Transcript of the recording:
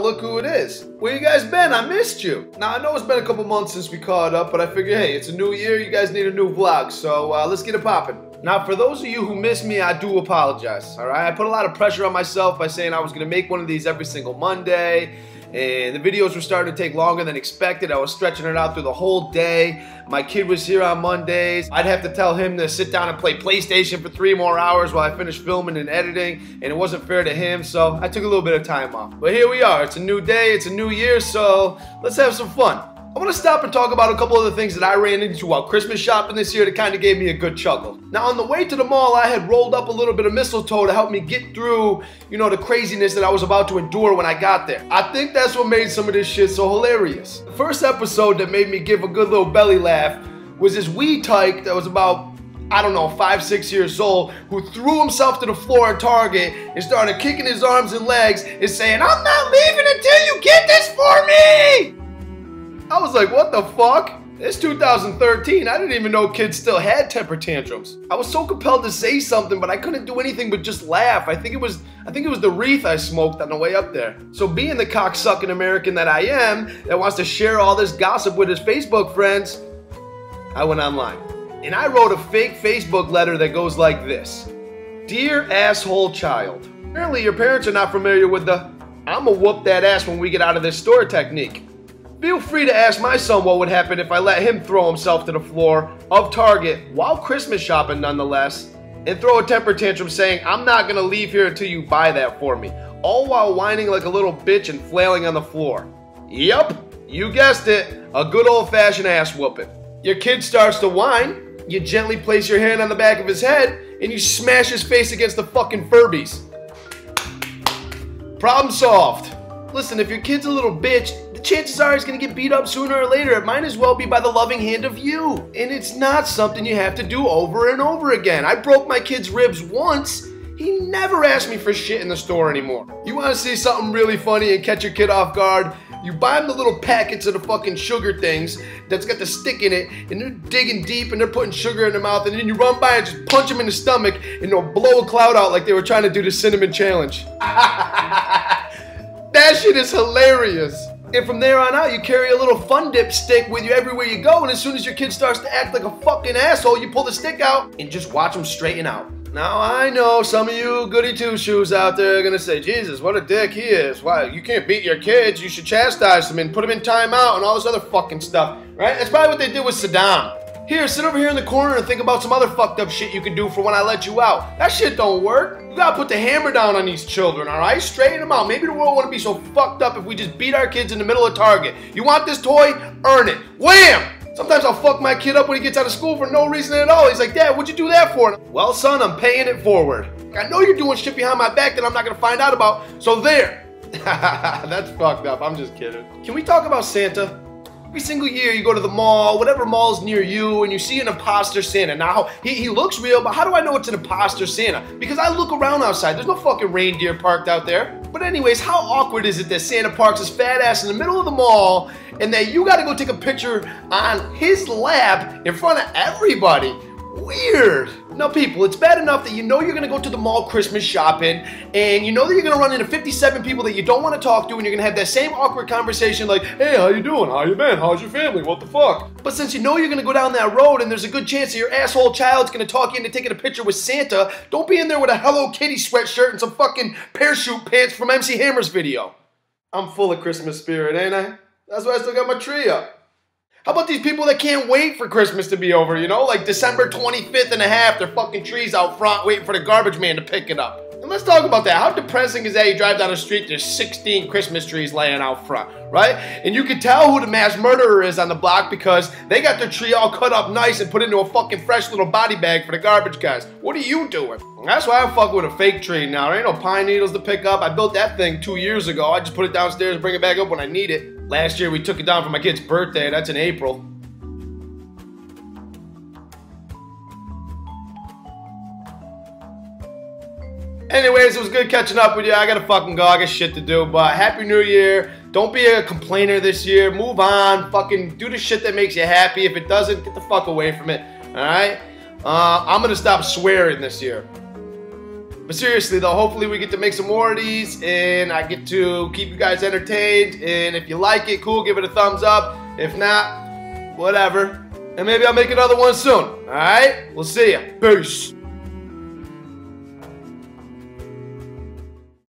look who it is. Where you guys been? I missed you. Now, I know it's been a couple months since we caught up, but I figure, hey, it's a new year, you guys need a new vlog, so let's get it popping. Now, for those of you who missed me, I do apologize, alright? I put a lot of pressure on myself by saying I was going to make one of these every single Monday, and the videos were starting to take longer than expected. I was stretching it out through the whole day. My kid was here on Mondays. I'd have to tell him to sit down and play PlayStation for 3 more hours while I finished filming and editing, and it wasn't fair to him, so I took a little bit of time off. But here we are. It's a new day, it's a new year, so let's have some fun. I want to stop and talk about a couple of the things that I ran into while Christmas shopping this year that kind of gave me a good chuckle. Now, on the way to the mall, I had rolled up a little bit of mistletoe to help me get through, you know, the craziness that I was about to endure when I got there. I think that's what made some of this shit so hilarious. The first episode that made me give a good little belly laugh was this wee tyke that was about, I don't know, 5, 6 years old, who threw himself to the floor at Target and started kicking his arms and legs and saying, "I'm not leaving until you get this for me!" I was like, what the fuck? It's 2013. I didn't even know kids still had temper tantrums. I was so compelled to say something, but I couldn't do anything but just laugh. I think it was the wreath I smoked on the way up there. So being the cocksucking American that I am, that wants to share all this gossip with his Facebook friends, I went online. And I wrote a fake Facebook letter that goes like this. Dear asshole child. Apparently your parents are not familiar with the "I'ma whoop that ass when we get out of this store" technique. Feel free to ask my son what would happen if I let him throw himself to the floor of Target while Christmas shopping nonetheless, and throw a temper tantrum saying, "I'm not gonna leave here until you buy that for me," all while whining like a little bitch and flailing on the floor. Yup, you guessed it, a good old-fashioned ass whooping. Your kid starts to whine, you gently place your hand on the back of his head, and you smash his face against the fucking Furbies. Problem solved. Listen, if your kid's a little bitch, the chances are he's gonna get beat up sooner or later. It might as well be by the loving hand of you. And it's not something you have to do over and over again. I broke my kid's ribs once. He never asked me for shit in the store anymore. You wanna see something really funny and catch your kid off guard? You buy them the little packets of the fucking sugar things that's got the stick in it, and they're digging deep and they're putting sugar in their mouth, and then you run by and just punch them in the stomach and they'll blow a cloud out like they were trying to do the cinnamon challenge. That shit is hilarious. And from there on out, you carry a little fun dip stick with you everywhere you go, and as soon as your kid starts to act like a fucking asshole, you pull the stick out and just watch them straighten out. Now, I know some of you goody two-shoes out there are gonna say, Jesus, what a dick he is. Why, you can't beat your kids, you should chastise them and put them in timeout and all this other fucking stuff, right? That's probably what they did with Saddam. Here, sit over here in the corner and think about some other fucked up shit you can do for when I let you out. That shit don't work. You gotta put the hammer down on these children, alright? Straighten them out. Maybe the world wouldn't be so fucked up if we just beat our kids in the middle of Target. You want this toy? Earn it. Wham! Sometimes I'll fuck my kid up when he gets out of school for no reason at all. He's like, Dad, what'd you do that for? Well, son, I'm paying it forward. I know you're doing shit behind my back that I'm not gonna find out about, so there. That's fucked up. I'm just kidding. Can we talk about Santa? Every single year you go to the mall, whatever mall's near you, and you see an imposter Santa. Now, he looks real, but how do I know it's an imposter Santa? Because I look around outside. There's no fucking reindeer parked out there. But anyways, how awkward is it that Santa parks his fat ass in the middle of the mall and that you gotta go take a picture on his lap in front of everybody? Weird. Now, people, it's bad enough that you know you're gonna go to the mall Christmas shopping, and you know that you're gonna run into 57 people that you don't want to talk to, and you're gonna have that same awkward conversation like, "Hey, how you doing? How you been? How's your family? What the fuck?" But since you know you're gonna go down that road, and there's a good chance that your asshole child's gonna talk you into taking a picture with Santa, don't be in there with a Hello Kitty sweatshirt and some fucking parachute pants from MC Hammer's video. I'm full of Christmas spirit, ain't I? That's why I still got my tree up. How about these people that can't wait for Christmas to be over, you know? Like December 25th and a half, their fucking trees out front waiting for the garbage man to pick it up. And let's talk about that. How depressing is that? You drive down the street, there's 16 Christmas trees laying out front, right? And you can tell who the mass murderer is on the block because they got their tree all cut up nice and put into a fucking fresh little body bag for the garbage guys. What are you doing? That's why I'm fucking with a fake tree now. There ain't no pine needles to pick up. I built that thing 2 years ago. I just put it downstairs and bring it back up when I need it. Last year we took it down for my kid's birthday. That's in April. Anyways, it was good catching up with you. I gotta fucking go. I got shit to do. But Happy New Year. Don't be a complainer this year. Move on. Fucking do the shit that makes you happy. If it doesn't, get the fuck away from it. Alright? I'm gonna stop swearing this year. But seriously though, hopefully we get to make some more of these and I get to keep you guys entertained. And if you like it, cool, give it a thumbs up. If not, whatever. And maybe I'll make another one soon. Alright? We'll see ya. Peace.